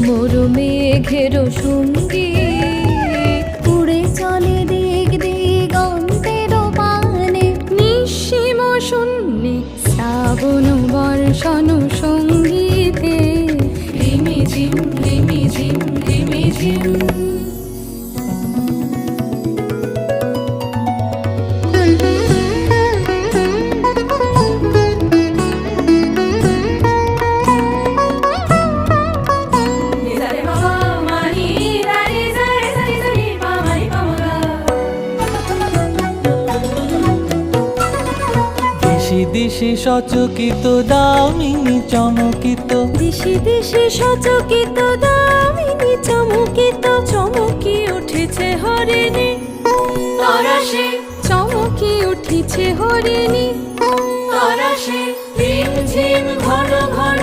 মোর মেঘের সঙ্গী উড়ে চলে দিক দিগন্তের পানে নিঃসীম শূন্যে শ্রাবণ বর্ষণ সঙ্গীতে রিমিঝিম রিমিঝিম রিমিঝিম। দিশি দিশি সচকিত দামিনী চমকিত, দিশি দিশি সচকিত দামিনী চমকিত, চমকি উঠেছে হরিণী তরাসে, চমকি উঠেছে হরিণী তরাসে। রিমঝিম ঘন ঘন